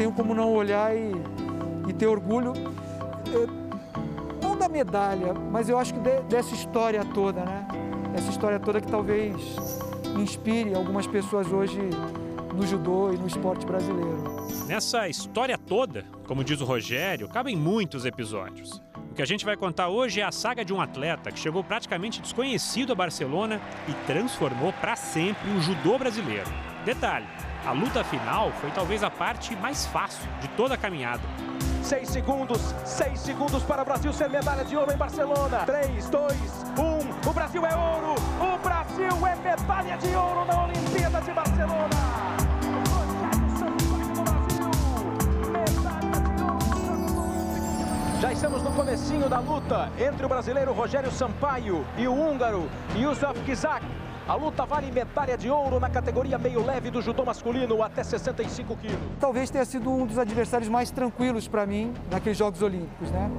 tenho como não olhar e ter orgulho, não da medalha, mas eu acho que dessa história toda, né? Essa história toda que talvez inspire algumas pessoas hoje no judô e no esporte brasileiro. Nessa história toda, como diz o Rogério, cabem muitos episódios. O que a gente vai contar hoje é a saga de um atleta que chegou praticamente desconhecido a Barcelona e transformou para sempre o judô brasileiro. Detalhe, a luta final foi talvez a parte mais fácil de toda a caminhada. 6 segundos para o Brasil ser medalha de ouro em Barcelona. 3, 2, 1, o Brasil é ouro! O Brasil é medalha de ouro na Olimpíada de Barcelona! Já estamos no comecinho da luta entre o brasileiro Rogério Sampaio e o húngaro Yusuf Kizak. A luta vale medalha de ouro na categoria meio leve do judô masculino até 65 quilos. Talvez tenha sido um dos adversários mais tranquilos para mim naqueles Jogos Olímpicos, né?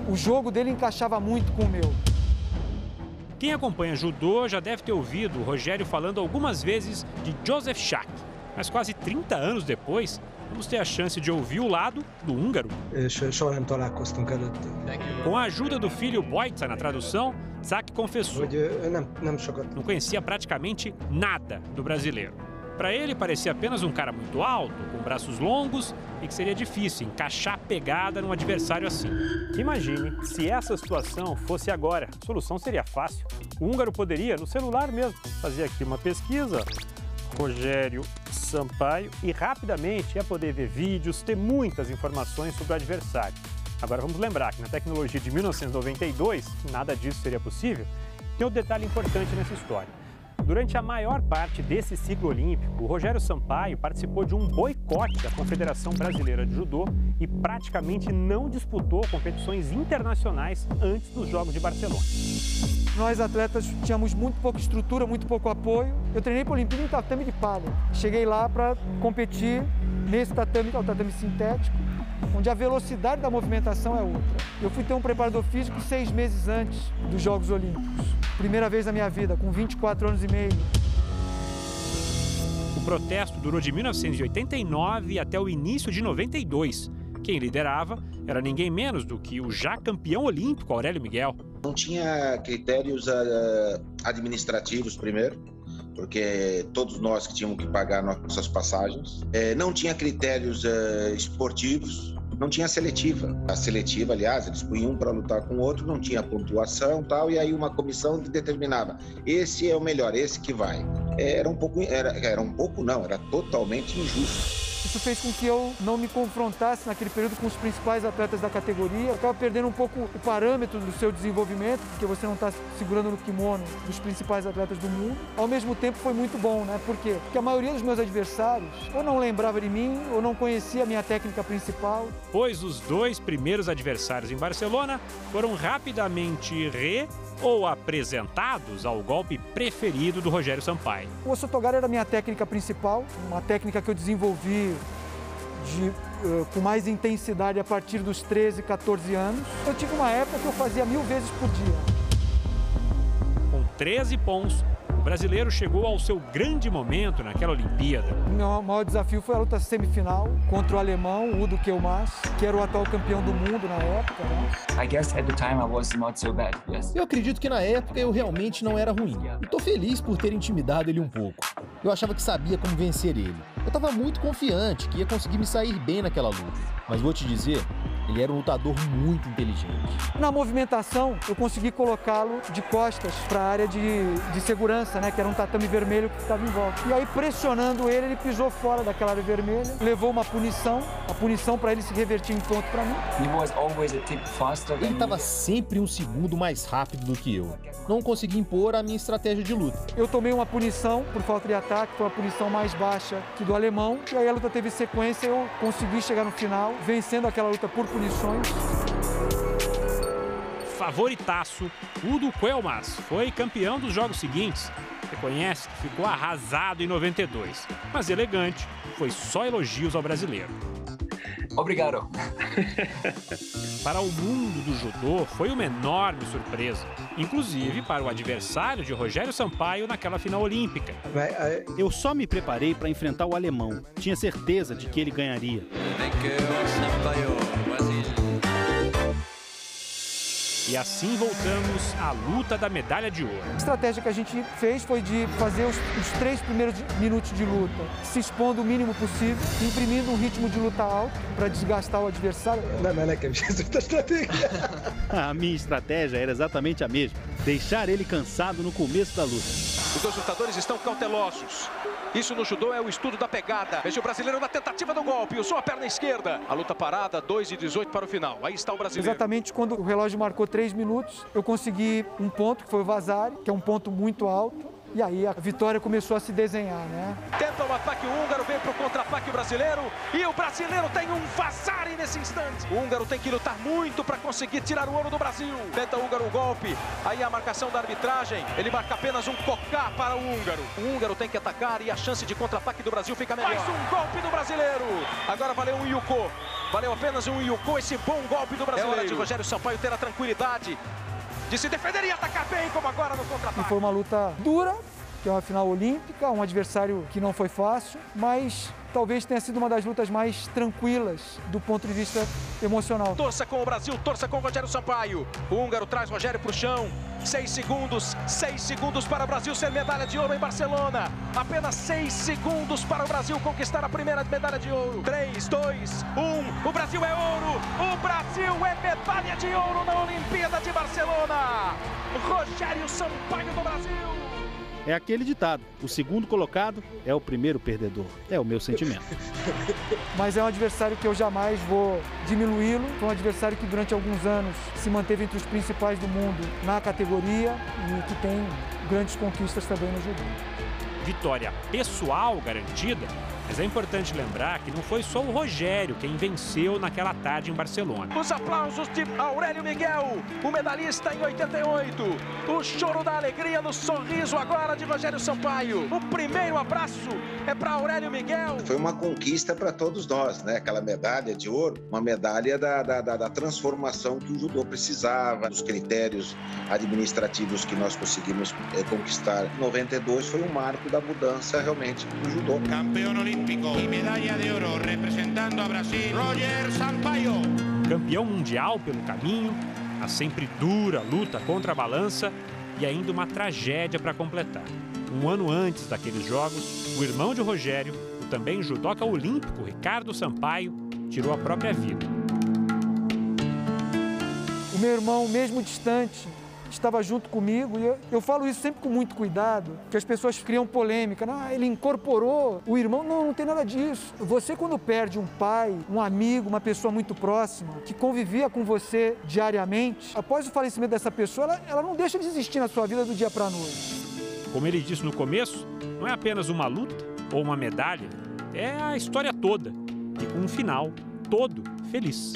O jogo dele encaixava muito com o meu. Quem acompanha judô já deve ter ouvido o Rogério falando algumas vezes de Joseph Schack. Mas quase 30 anos depois, vamos ter a chance de ouvir o lado do húngaro. Com a ajuda do filho Bojca na tradução, Zak confessou. Não conhecia praticamente nada do brasileiro. Para ele, parecia apenas um cara muito alto, com braços longos e que seria difícil encaixar a pegada num adversário assim. Imagine se essa situação fosse agora. A solução seria fácil. O húngaro poderia, no celular mesmo, fazer aqui uma pesquisa. Rogério Sampaio, e rapidamente ia poder ver vídeos, ter muitas informações sobre o adversário. Agora vamos lembrar que na tecnologia de 1992, nada disso seria possível. Tem um detalhe importante nessa história. Durante a maior parte desse ciclo olímpico, o Rogério Sampaio participou de um boicote à Confederação Brasileira de Judô e praticamente não disputou competições internacionais antes dos Jogos de Barcelona. Nós, atletas, tínhamos muito pouca estrutura, muito pouco apoio. Eu treinei para a Olimpíada em tatame de palha. Cheguei lá para competir nesse tatame, que é o tatame sintético, onde a velocidade da movimentação é outra. Eu fui ter um preparador físico 6 meses antes dos Jogos Olímpicos. Primeira vez na minha vida, com 24 anos e meio. O protesto durou de 1989 até o início de 92. Quem liderava era ninguém menos do que o já campeão olímpico Aurélio Miguel. Não tinha critérios administrativos primeiro, porque todos nós que tínhamos que pagar nossas passagens. Não tinha critérios esportivos. Não tinha seletiva. A seletiva, aliás, eles punham um para lutar com o outro, não tinha pontuação e tal, e aí uma comissão determinava, esse é o melhor, esse que vai. Era totalmente injusto. Isso fez com que eu não me confrontasse naquele período com os principais atletas da categoria. Eu estava perdendo um pouco o parâmetro do seu desenvolvimento, porque você não está segurando no kimono dos principais atletas do mundo. Ao mesmo tempo foi muito bom, né? Por quê? Porque a maioria dos meus adversários ou não lembrava de mim, ou não conhecia a minha técnica principal. Pois os 2 primeiros adversários em Barcelona foram rapidamente ou apresentados ao golpe preferido do Rogério Sampaio. O Osotogari era a minha técnica principal, uma técnica que eu desenvolvi com mais intensidade a partir dos 13, 14 anos. Eu tive uma época que eu fazia 1000 vezes por dia. Com 13 pontos, o brasileiro chegou ao seu grande momento naquela Olimpíada. O meu maior desafio foi a luta semifinal contra o alemão, Udo Kielmas, que era o atual campeão do mundo na época, né? Eu acredito que na época eu realmente não era ruim. E tô feliz por ter intimidado ele um pouco. Eu achava que sabia como vencer ele. Eu estava muito confiante que ia conseguir me sair bem naquela luta. Mas vou te dizer, ele era um lutador muito inteligente. Na movimentação, eu consegui colocá-lo de costas para a área de segurança, né, que era um tatame vermelho que estava em volta. E aí, pressionando ele, ele pisou fora daquela área vermelha, levou uma punição, a punição para ele se revertir em ponto para mim. Ele estava sempre 1 segundo mais rápido do que eu. Não consegui impor a minha estratégia de luta. Eu tomei uma punição por falta de ataque, foi uma punição mais baixa que do alemão, e aí a luta teve sequência, eu consegui chegar no final, vencendo aquela luta por punições. Favoritaço, Udo Kielmas foi campeão dos jogos seguintes. Reconhece que ficou arrasado em 92, mas elegante, foi só elogios ao brasileiro. Obrigado. Para o mundo do judô, foi uma enorme surpresa. Inclusive para o adversário de Rogério Sampaio naquela final olímpica. Eu só me preparei para enfrentar o alemão. Tinha certeza de que ele ganharia. E assim voltamos à luta da medalha de ouro. A estratégia que a gente fez foi de fazer os 3 primeiros minutos de luta se expondo o mínimo possível, imprimindo um ritmo de luta alto para desgastar o adversário. A minha estratégia era exatamente a mesma. Deixar ele cansado no começo da luta. Os dois lutadores estão cautelosos. Isso no judô é o estudo da pegada. Veja o brasileiro na tentativa do golpe. Usou a perna esquerda. A luta parada, 2:18 para o final. Aí está o brasileiro. Exatamente quando o relógio marcou 3 minutos, eu consegui um ponto, que foi o Vasari, que é um ponto muito alto. E aí a vitória começou a se desenhar, né? Tenta o ataque o húngaro, vem para o contra-ataque o brasileiro. E o brasileiro tem um Vasari nesse instante. O húngaro tem que lutar muito para conseguir tirar o ouro do Brasil. Tenta o húngaro o golpe. Aí a marcação da arbitragem. Ele marca apenas um cocá para o húngaro. O húngaro tem que atacar e a chance de contra-ataque do Brasil fica melhor. Mais um golpe do brasileiro. Agora valeu um Yuko. Valeu apenas um Yuko, esse bom golpe do brasileiro. É hora de Rogério Sampaio ter a tranquilidade de se defender e atacar bem, como agora no contra-ataque. E foi uma luta dura, que é uma final olímpica, um adversário que não foi fácil, mas talvez tenha sido uma das lutas mais tranquilas do ponto de vista emocional. Torça com o Brasil, torça com o Rogério Sampaio. O húngaro traz Rogério para o chão. 6 segundos para o Brasil ser medalha de ouro em Barcelona. Apenas 6 segundos para o Brasil conquistar a primeira medalha de ouro. 3, 2, 1. O Brasil é ouro. O Brasil é medalha de ouro na Olimpíada de Barcelona. Rogério Sampaio do Brasil. É aquele ditado, o segundo colocado é o primeiro perdedor. É o meu sentimento. Mas é um adversário que eu jamais vou diminuí-lo. Foi um adversário que durante alguns anos se manteve entre os principais do mundo na categoria e que tem grandes conquistas também no judô. Vitória pessoal garantida, mas é importante lembrar que não foi só o Rogério quem venceu naquela tarde em Barcelona. Os aplausos de Aurélio Miguel, o medalhista em 88. O choro da alegria no sorriso agora de Rogério Sampaio. O primeiro abraço é para Aurélio Miguel. Foi uma conquista para todos nós, né? Aquela medalha de ouro, uma medalha da transformação que o judô precisava, dos critérios administrativos que nós conseguimos conquistar. 92 foi um marco da mudança realmente do judô. Campeão olímpico e medalha de ouro representando a Brasil, Rogério Sampaio. Campeão mundial pelo caminho, a sempre dura luta contra a balança e ainda uma tragédia para completar. Um ano antes daqueles jogos, o irmão de Rogério, o também judoca olímpico Ricardo Sampaio, tirou a própria vida. O meu irmão, mesmo distante, estava junto comigo e eu falo isso sempre com muito cuidado, que as pessoas criam polêmica. Ele incorporou o irmão. Não tem nada disso. Você, quando perde um pai, um amigo, uma pessoa muito próxima, que convivia com você diariamente, após o falecimento dessa pessoa, ela não deixa de existir na sua vida do dia para a noite. Como ele disse no começo, não é apenas uma luta ou uma medalha, é a história toda e com um final todo feliz.